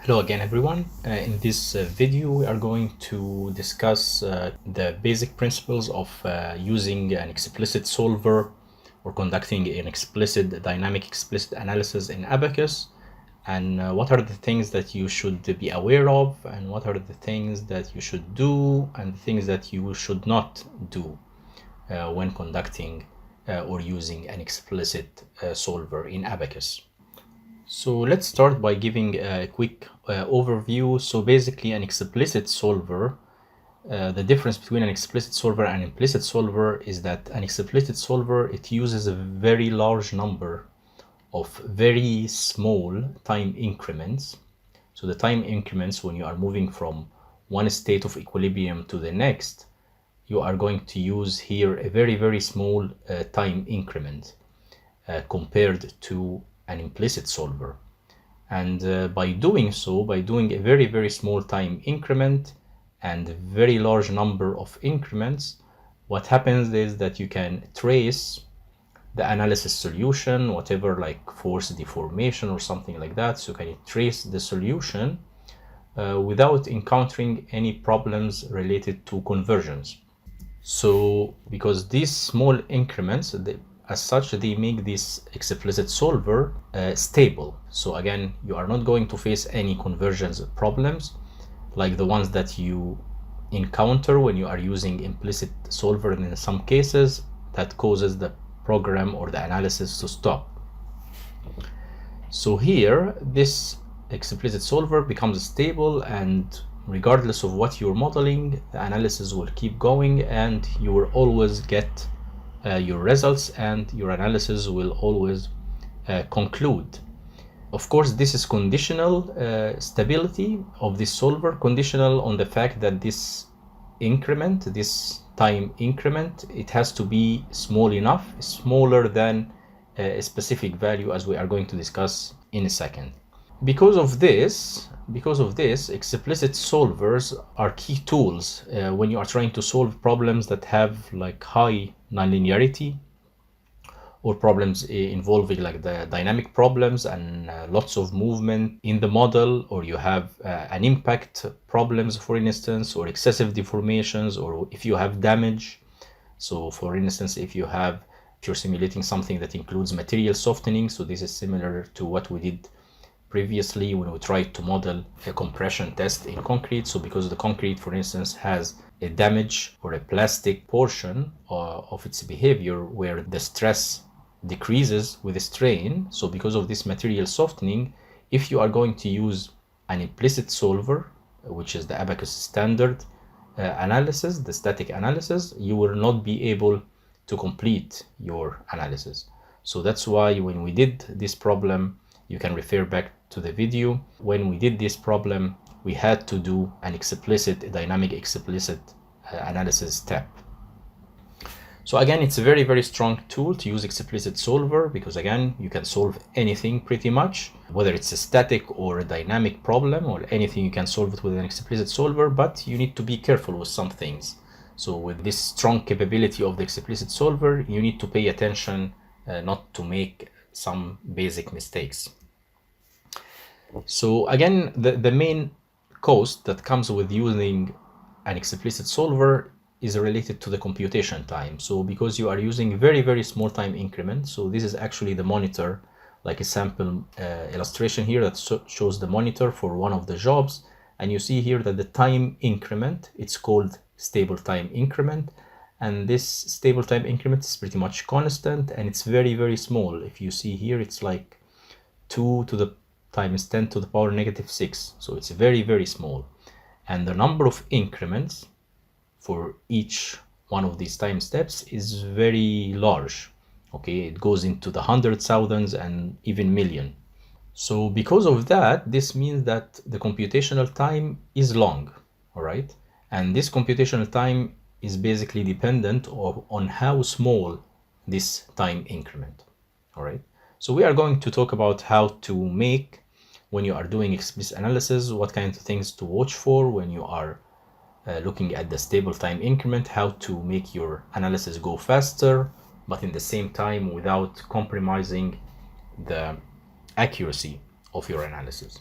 Hello again, everyone. In this video, we are going to discuss the basic principles of using an explicit solver or conducting an dynamic explicit analysis in ABAQUS, and what are the things that you should be aware of, and what are the things that you should do, and the things that you should not do when conducting or using an explicit solver in ABAQUS. So let's start by giving a quick overview. So basically an explicit solver, the difference between an explicit solver and implicit solver is that an explicit solver, it uses a very large number of very small time increments. So the time increments, when you are moving from one state of equilibrium to the next, you are going to use here a very, very small time increment compared to an implicit solver. And by doing so, by doing a very, very small time increment and a very large number of increments, what happens is that you can trace the analysis solution, whatever, like force deformation or something like that. So can you trace the solution without encountering any problems related to conversions. So because these small increments, as such, they make this explicit solver stable. So again, you are not going to face any conversions problems like the ones that you encounter when you are using implicit solver, and in some cases that causes the program or the analysis to stop. So here, this explicit solver becomes stable, and regardless of what you're modeling, the analysis will keep going and you will always get your results, and your analysis will always conclude. Of course, this is conditional stability of this solver, conditional on the fact that this increment, this time increment, it has to be small enough, smaller than a specific value, as we are going to discuss in a second. Because of this, explicit solvers are key tools when you are trying to solve problems that have like high nonlinearity, or problems involving like the dynamic problems and lots of movement in the model, or you have an impact problems, for instance, or excessive deformations, or if you have damage. So for instance, if you're simulating something that includes material softening, so this is similar to what we did previously when we tried to model a compression test in concrete. So because the concrete, for instance, has a damage or a plastic portion of its behavior where the stress decreases with the strain, so because of this material softening, if you are going to use an implicit solver, which is the ABAQUS standard analysis, the static analysis, you will not be able to complete your analysis. So that's why when we did this problem, you can refer back to the video. When we did this problem, we had to do an dynamic explicit analysis step. So again, it's a very, very strong tool to use explicit solver, because again, you can solve anything pretty much, whether it's a static or a dynamic problem or anything, you can solve it with an explicit solver, but you need to be careful with some things. So with this strong capability of the explicit solver, you need to pay attention not to make some basic mistakes. So again, the main cost that comes with using an explicit solver is related to the computation time. So because you are using very, very small time increments, so this is actually the monitor, like a sample illustration here that shows the monitor for one of the jobs. And you see here that the time increment, it's called stable time increment. And this stable time increment is pretty much constant, and it's very, very small. If you see here, it's like 2 to the times 10 to the power negative 6. So it's very, very small. And the number of increments for each one of these time steps is very large. Okay, it goes into the hundred thousands and even million. So because of that, this means that the computational time is long, all right? And this computational time is basically dependent on how small this time increment, all right? So we are going to talk about how to make, when you are doing explicit analysis, what kinds of things to watch for when you are looking at the stable time increment, how to make your analysis go faster, but in the same time without compromising the accuracy of your analysis.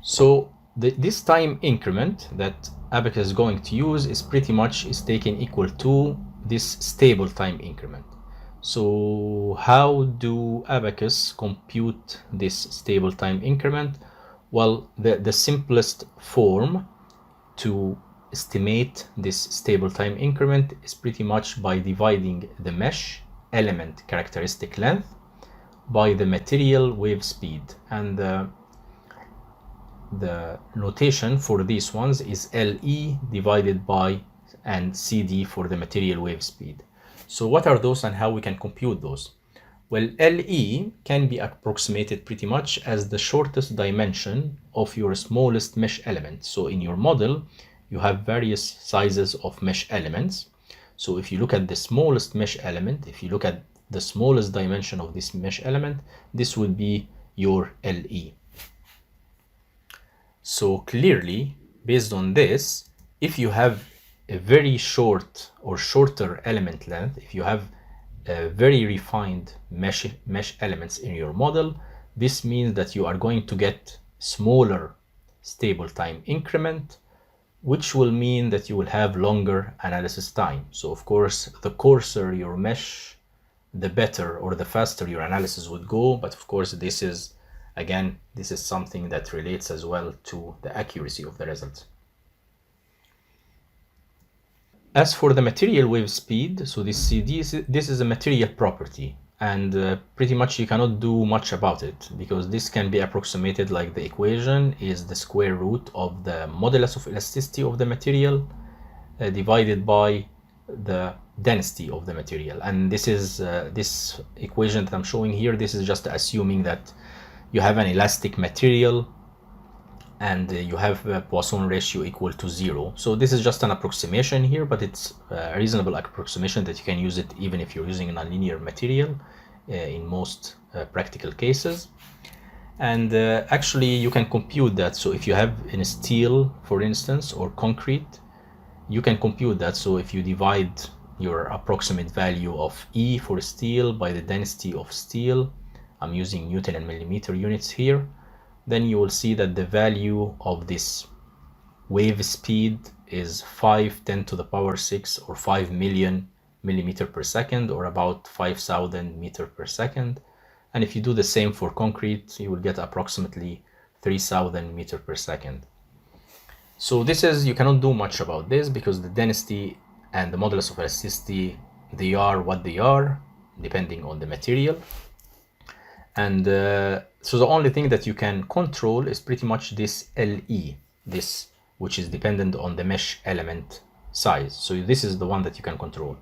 So this time increment that ABAQUS is going to use is pretty much is taken equal to this stable time increment. So how do ABAQUS compute this stable time increment? Well, the simplest form to estimate this stable time increment is pretty much by dividing the mesh element characteristic length by the material wave speed. And the notation for these ones is LE divided by and CD for the material wave speed. So what are those and how we can compute those? Well, LE can be approximated pretty much as the shortest dimension of your smallest mesh element. So in your model, you have various sizes of mesh elements. So if you look at the smallest mesh element, if you look at the smallest dimension of this mesh element, this would be your LE. So clearly, based on this, if you have a very short or shorter element length, if you have very refined mesh elements in your model, this means that you are going to get smaller stable time increment, which will mean that you will have longer analysis time. So of course, the coarser your mesh, the better or the faster your analysis would go. But of course, this is, again, this is something that relates as well to the accuracy of the results. As for the material wave speed, so this CD, this is a material property, and pretty much you cannot do much about it because this can be approximated like the equation is the square root of the modulus of elasticity of the material divided by the density of the material. And this is this equation that I'm showing here, this is just assuming that you have an elastic material and you have a Poisson ratio equal to 0. So this is just an approximation here, but it's a reasonable approximation that you can use it even if you're using a nonlinear material in most practical cases. And actually you can compute that. So if you have in steel, for instance, or concrete, you can compute that. So if you divide your approximate value of E for steel by the density of steel, I'm using Newton and millimeter units here, then you will see that the value of this wave speed is 5 × 10⁶ or 5 million millimeter per second, or about 5,000 meter per second. And if you do the same for concrete, you will get approximately 3,000 meter per second. So this is, you cannot do much about this because the density and the modulus of elasticity, they are what they are, depending on the material. And so the only thing that you can control is pretty much this LE, this which is dependent on the mesh element size. So this is the one that you can control.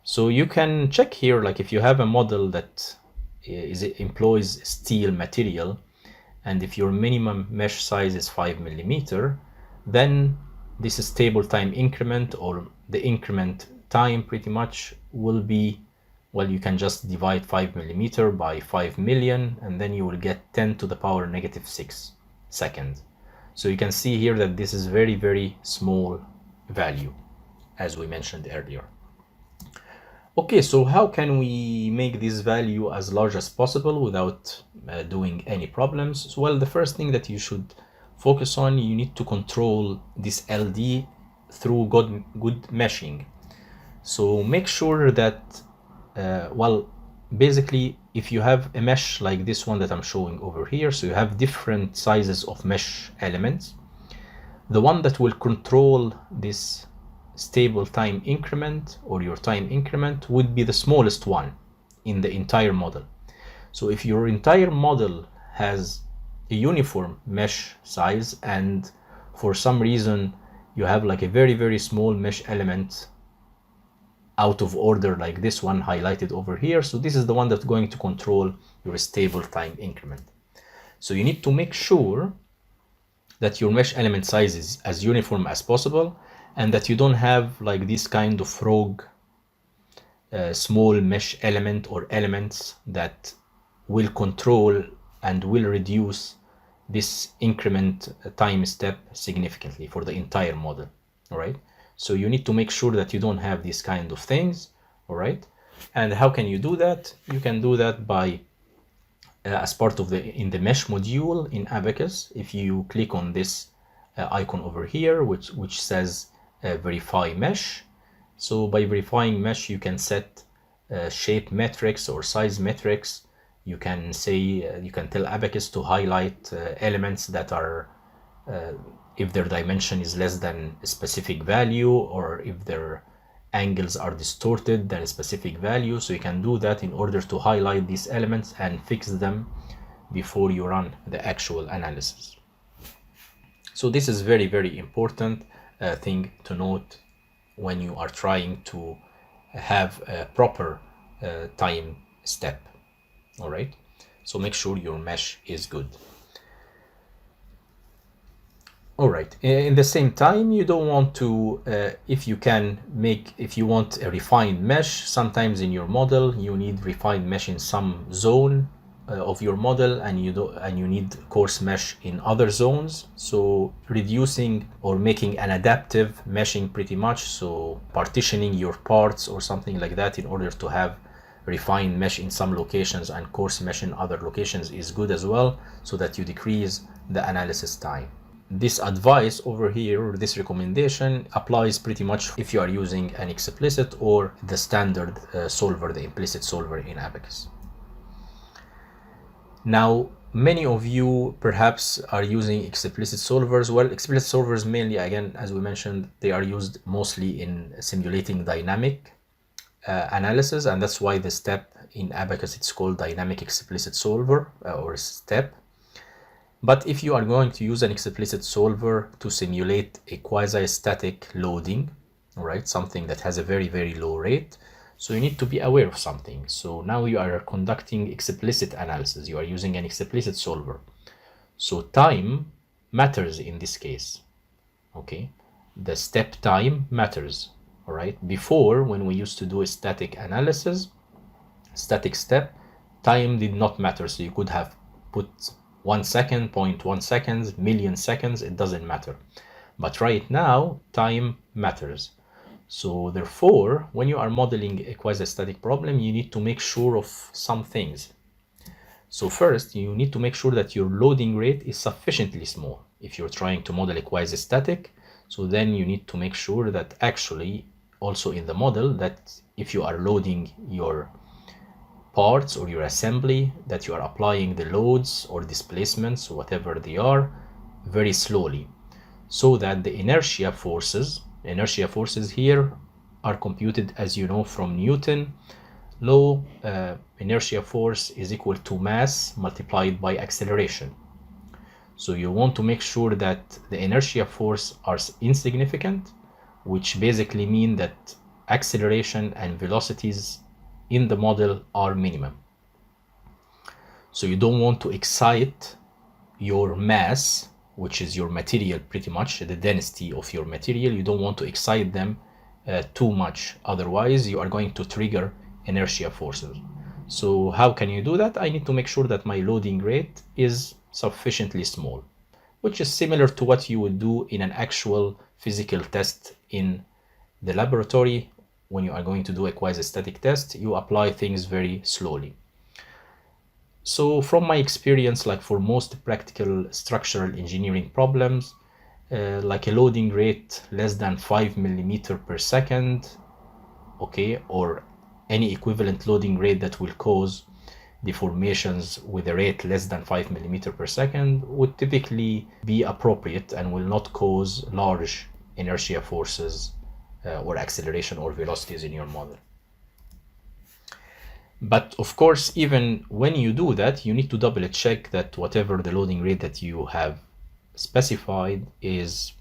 So you can check here, like if you have a model that employs steel material, and if your minimum mesh size is 5 millimeter, then this stable time increment, or the increment time pretty much will be, well, you can just divide 5 millimeter by 5 million, and then you will get 10⁻⁻⁶ seconds. So you can see here that this is very, very small value, as we mentioned earlier. Okay, so how can we make this value as large as possible without doing any problems? So, well, the first thing that you should focus on, you need to control this LD through good meshing. So make sure that, well, basically, if you have a mesh like this one that I'm showing over here, so you have different sizes of mesh elements, the one that will control this stable time increment or your time increment would be the smallest one in the entire model. So if your entire model has a uniform mesh size and for some reason you have like a very, very small mesh element out of order like this one highlighted over here, so this is the one that's going to control your stable time increment. So you need to make sure that your mesh element size is as uniform as possible and that you don't have like this kind of rogue small mesh element or elements that will control and will reduce this increment time step significantly for the entire model. All right, so you need to make sure that you don't have these kind of things. All right, and how can you do that? You can do that by as part of in the mesh module in ABAQUS. If you click on this icon over here, which says verify mesh. So by verifying mesh, you can set shape metrics or size metrics. You can say, you can tell ABAQUS to highlight elements that are, if their dimension is less than a specific value, or if their angles are distorted than a specific value. So you can do that in order to highlight these elements and fix them before you run the actual analysis. So this is very, very important thing to note when you are trying to have a proper time step. All right, so make sure your mesh is good. All right, in the same time, you don't want to, if you want a refined mesh, sometimes in your model, you need refined mesh in some zone of your model, and you need coarse mesh in other zones. So reducing or making an adaptive meshing pretty much, so partitioning your parts or something like that in order to have refined mesh in some locations and coarse mesh in other locations is good as well, so that you decrease the analysis time. This advice over here, or this recommendation, applies pretty much if you are using an explicit or the standard solver, the implicit solver in ABAQUS. Now, many of you perhaps are using explicit solvers. Well, explicit solvers mainly, again, as we mentioned, they are used mostly in simulating dynamic analysis, and that's why the step in ABAQUS, it's called dynamic explicit solver or step. But if you are going to use an explicit solver to simulate a quasi-static loading, right, something that has a very, very low rate, so you need to be aware of something. So now you are conducting explicit analysis. You are using an explicit solver. So time matters in this case, okay? The step time matters, all right? Before, when we used to do a static analysis, static step, time did not matter. So you could have put 1 second, 0.1 seconds, million seconds, it doesn't matter. But right now, time matters. So therefore, when you are modeling a quasi-static problem, you need to make sure of some things. So first, you need to make sure that your loading rate is sufficiently small. If you're trying to model a quasi-static, so then you need to make sure that actually also in the model that if you are loading your parts or your assembly, that you are applying the loads or displacements, whatever they are, very slowly, so that the inertia forces here are computed, as you know, from Newton law. Inertia force is equal to mass multiplied by acceleration. So you want to make sure that the inertia force are insignificant, which basically mean that acceleration and velocities in the model are minimum. So you don't want to excite your mass, which is your material, pretty much the density of your material. You don't want to excite them too much, otherwise you are going to trigger inertia forces. So how can you do that? I need to make sure that my loading rate is sufficiently small, which is similar to what you would do in an actual physical test in the laboratory. When you are going to do a quasi-static test, you apply things very slowly. So from my experience, like for most practical structural engineering problems, like a loading rate less than 5 millimeter per second, okay, or any equivalent loading rate that will cause deformations with a rate less than 5 millimeter per second would typically be appropriate and will not cause large inertia forces or acceleration or velocities in your model. But of course, even when you do that, you need to double check that whatever the loading rate that you have specified is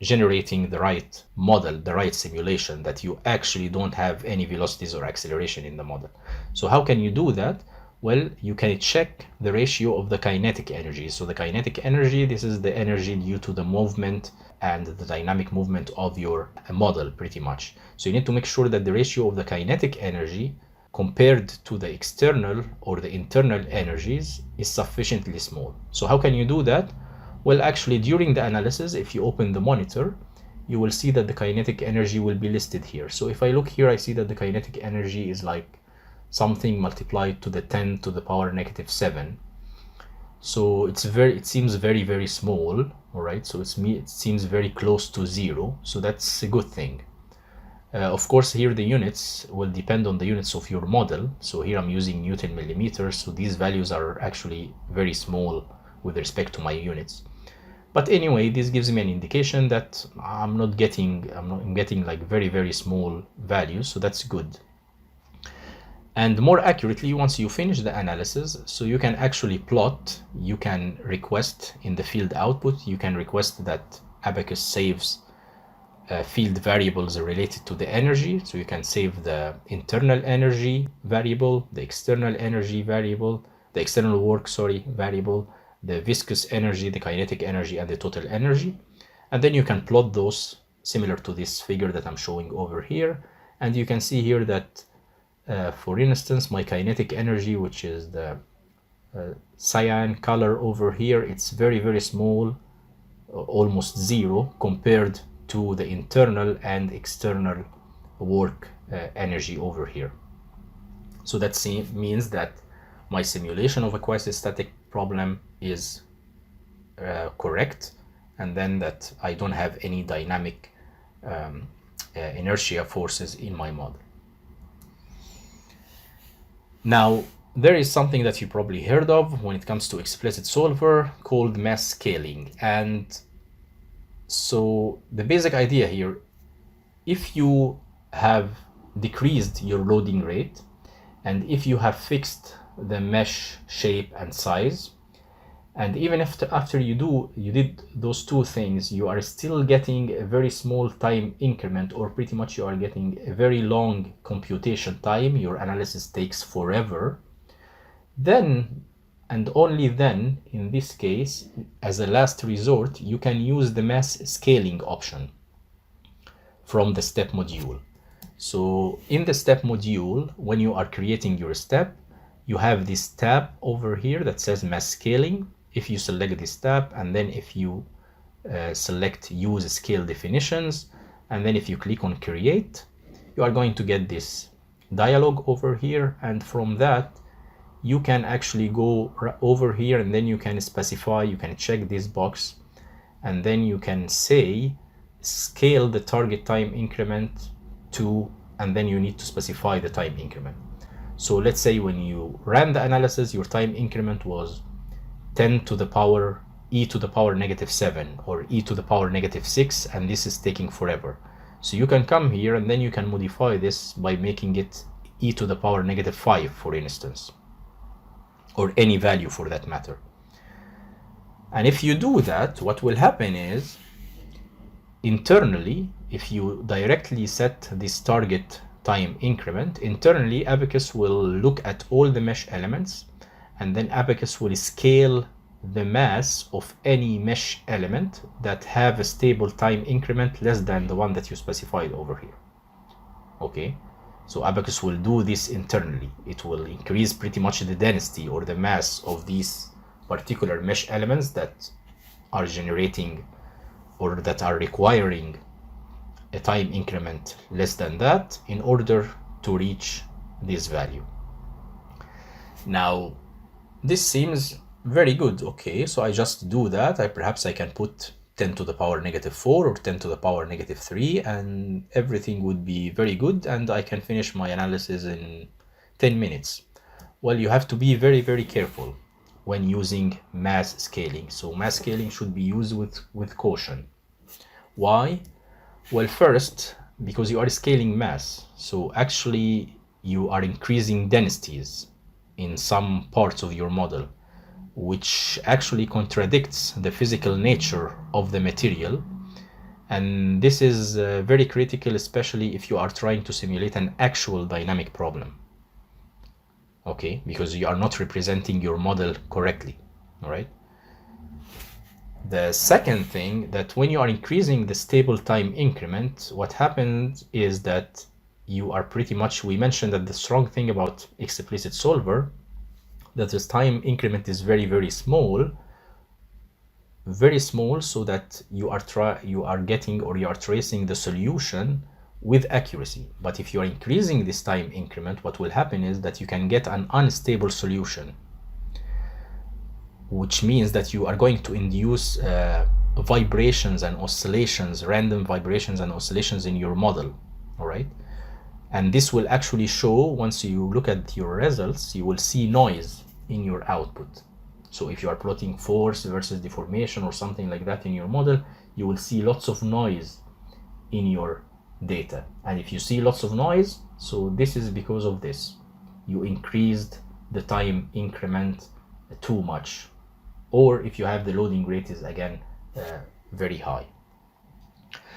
generating the right model, the right simulation, that you actually don't have any velocities or acceleration in the model. So how can you do that? Well, you can check the ratio of the kinetic energy. So the kinetic energy, this is the energy due to the movement and the dynamic movement of your model, pretty much. So you need to make sure that the ratio of the kinetic energy compared to the external or the internal energies is sufficiently small. So how can you do that? Well, actually, during the analysis, if you open the monitor, you will see that the kinetic energy will be listed here. So if I look here, I see that the kinetic energy is like something multiplied to the 10 to the power negative 7. So it seems very, very small, all right? So it seems very close to 0, so that's a good thing. Of course, here the units will depend on the units of your model. So here I'm using Newton millimeters, so these values are actually very small with respect to my units. But anyway, this gives me an indication that I'm getting like very, very small values, so that's good. And more accurately, once you finish the analysis, so you can actually plot, you can request in the field output, you can request that ABAQUS saves field variables related to the energy. So you can save the internal energy variable, the external energy variable, the external work, variable, the viscous energy, the kinetic energy, and the total energy. And then you can plot those similar to this figure that I'm showing over here. And you can see here that, for instance, my kinetic energy, which is the cyan color over here, it's very, very small, almost 0, compared to the internal and external work energy over here. So that means that my simulation of a quasi-static problem is correct, and then that I don't have any dynamic inertia forces in my model. Now, there is something that you probably heard of when it comes to explicit solver called mass scaling. And so the basic idea here, if you have decreased your loading rate, and if you have fixed the mesh shape and size, and even if after you did those two things, you are still getting a very small time increment, or pretty much you are getting a very long computation time, your analysis takes forever, then and only then, in this case, as a last resort, you can use the mass scaling option from the step module. So in the step module, when you are creating your step, you have this tab over here that says mass scaling. If you select this tab, and then if you select use scale definitions, and then if you click on create, you are going to get this dialog over here. And from that, you can actually go over here, and then you can specify, you can check this box, and then you can say scale the target time increment to, and then you need to specify the time increment. So let's say when you ran the analysis, your time increment was 10 to the power e to the power negative 7 or e to the power negative 6, and this is taking forever. So you can come here, and then you can modify this by making it e to the power negative 5, for instance, or any value for that matter. And if you do that, what will happen is, internally, if you directly set this target time increment, internally ABAQUS will look at all the mesh elements, and then ABAQUS will scale the mass of any mesh element that have a stable time increment less than the one that you specified over here. Okay, so ABAQUS will do this internally. It will increase pretty much the density or the mass of these particular mesh elements that are generating or that are requiring a time increment less than that in order to reach this value. Now, this seems very good. Okay, so I just do that. Perhaps I can put 10 to the power negative 4 or 10 to the power negative 3, and everything would be very good, and I can finish my analysis in 10 minutes. Well, you have to be very, very careful when using mass scaling. So mass scaling should be used with caution. Why? Well, first, because you are scaling mass. So actually you are increasing densities in some parts of your model, which actually contradicts the physical nature of the material. And this is very critical, especially if you are trying to simulate an actual dynamic problem. Okay, because you are not representing your model correctly, all right? The second thing, that when you are increasing the stable time increment, what happens is that you are pretty much, we mentioned that the strong thing about explicit solver, that this time increment is very, very small, so that you are getting, or you are tracing the solution with accuracy. But if you are increasing this time increment, what will happen is that you can get an unstable solution, which means that you are going to induce vibrations and oscillations, random vibrations and oscillations in your model, all right? And this will actually show, once you look at your results, you will see noise in your output. So if you are plotting force versus deformation or something like that in your model, you will see lots of noise in your data. And if you see lots of noise, so this is because of this. You increased the time increment too much. Or if you have the loading rate is again very high.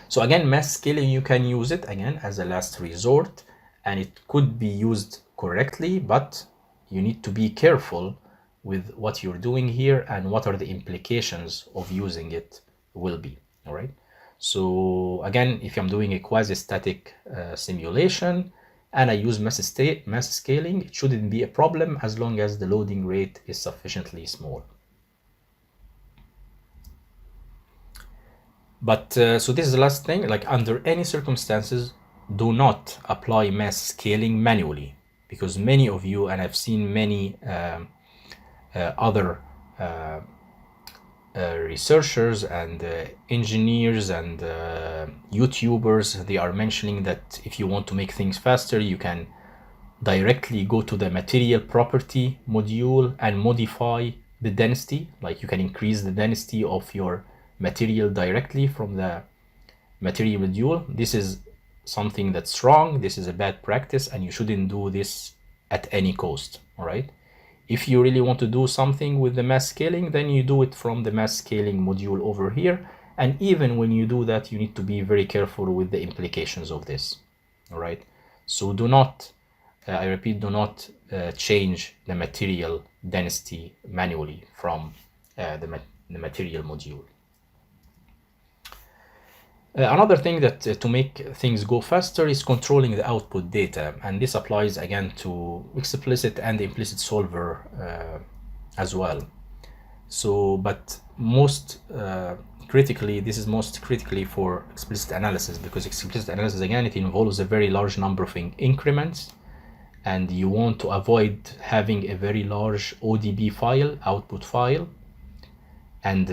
So again, mass scaling, you can use it again as a last resort, and it could be used correctly, but you need to be careful with what you're doing here and what are the implications of using it will be, all right? So again, if I'm doing a quasi-static simulation and I use mass scaling, it shouldn't be a problem as long as the loading rate is sufficiently small. But so this is the last thing, like under any circumstances, do not apply mass scaling manually, because many of you, and I've seen many other researchers and engineers and YouTubers, they are mentioning that if you want to make things faster, you can directly go to the material property module and modify the density. Like you can increase the density of your material directly from the material module. This is something that's wrong. This is a bad practice, and you shouldn't do this at any cost, all right? If you really want to do something with the mass scaling, then you do it from the mass scaling module over here. And even when you do that, you need to be very careful with the implications of this, all right? So do not, I repeat, do not change the material density manually from the material module. Another thing that to make things go faster is controlling the output data, and this applies again to explicit and implicit solver as well. So, but most critically, this is most critically for explicit analysis, because explicit analysis, again, it involves a very large number of increments, and you want to avoid having a very large ODB file, output file. And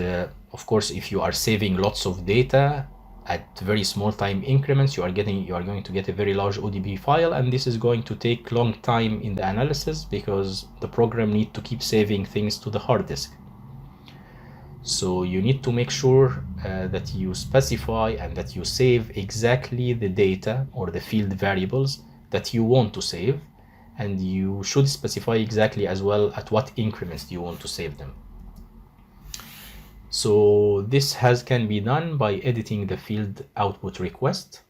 of course, if you are saving lots of data at very small time increments, you are going to get a very large ODB file, and this is going to take long time in the analysis because the program needs to keep saving things to the hard disk. So you need to make sure that you specify and that you save exactly the data or the field variables that you want to save, and you should specify exactly as well at what increments you want to save them. So this can be done by editing the field output request.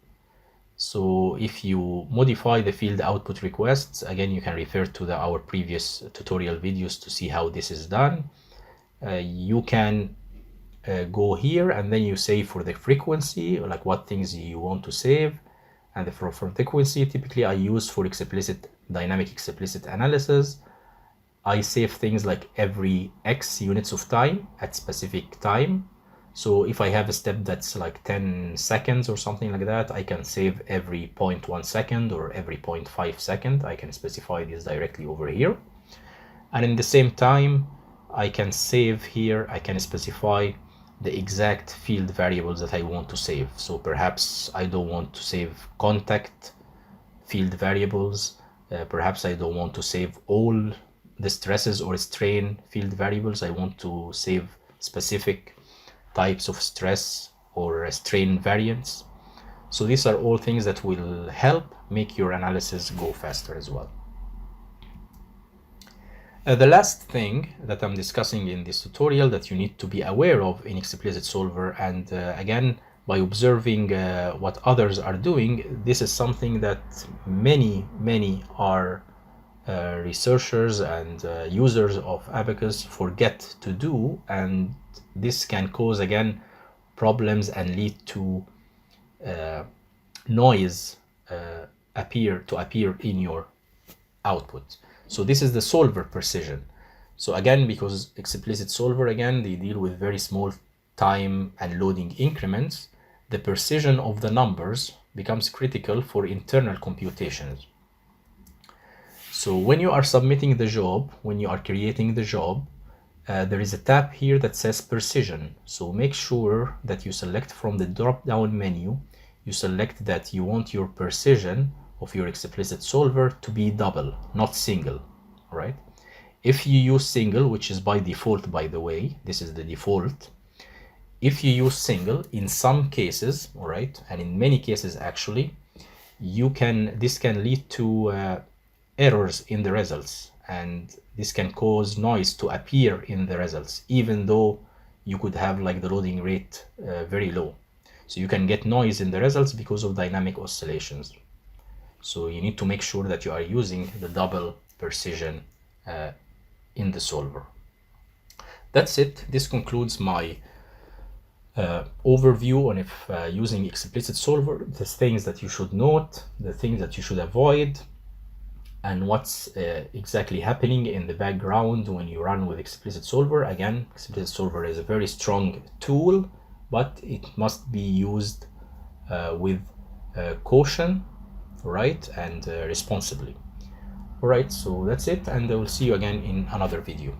So if you modify the field output requests, again, you can refer to our previous tutorial videos to see how this is done. You can go here and then you save for the frequency, like what things you want to save. And for frequency, typically I use for dynamic explicit analysis. I save things like every X units of time at specific time. So if I have a step that's like 10 seconds or something like that, I can save every 0.1 second or every 0.5 second. I can specify this directly over here. And in the same time, I can save here, I can specify the exact field variables that I want to save. So perhaps I don't want to save contact field variables. Perhaps I don't want to save all the stresses or strain field variables. I want to save specific types of stress or strain variants. So these are all things that will help make your analysis go faster as well. The last thing that I'm discussing in this tutorial that you need to be aware of in Explicit Solver, and again, by observing what others are doing, this is something that many are researchers and users of ABAQUS forget to do, and this can cause again problems and lead to noise appear in your output. So this is the solver precision. So again, because Explicit Solver, again, they deal with very small time and loading increments, the precision of the numbers becomes critical for internal computations. So when you are submitting the job, when you are creating the job, there is a tab here that says precision. So make sure that you select from the drop-down menu, you select that you want your precision of your explicit solver to be double, not single, right? If you use single, which is by default, by the way, this is the default. If you use single, in some cases, all right, and in many cases actually, this can lead to errors in the results, and this can cause noise to appear in the results, even though you could have like the loading rate very low. So you can get noise in the results because of dynamic oscillations. So you need to make sure that you are using the double precision in the solver. That's it. This concludes my overview on if using explicit solver, the things that you should note, the things that you should avoid, and what's exactly happening in the background when you run with explicit solver. Again, explicit solver is a very strong tool, but it must be used with caution, right, and responsibly. All right, so that's it, and I will see you again in another video.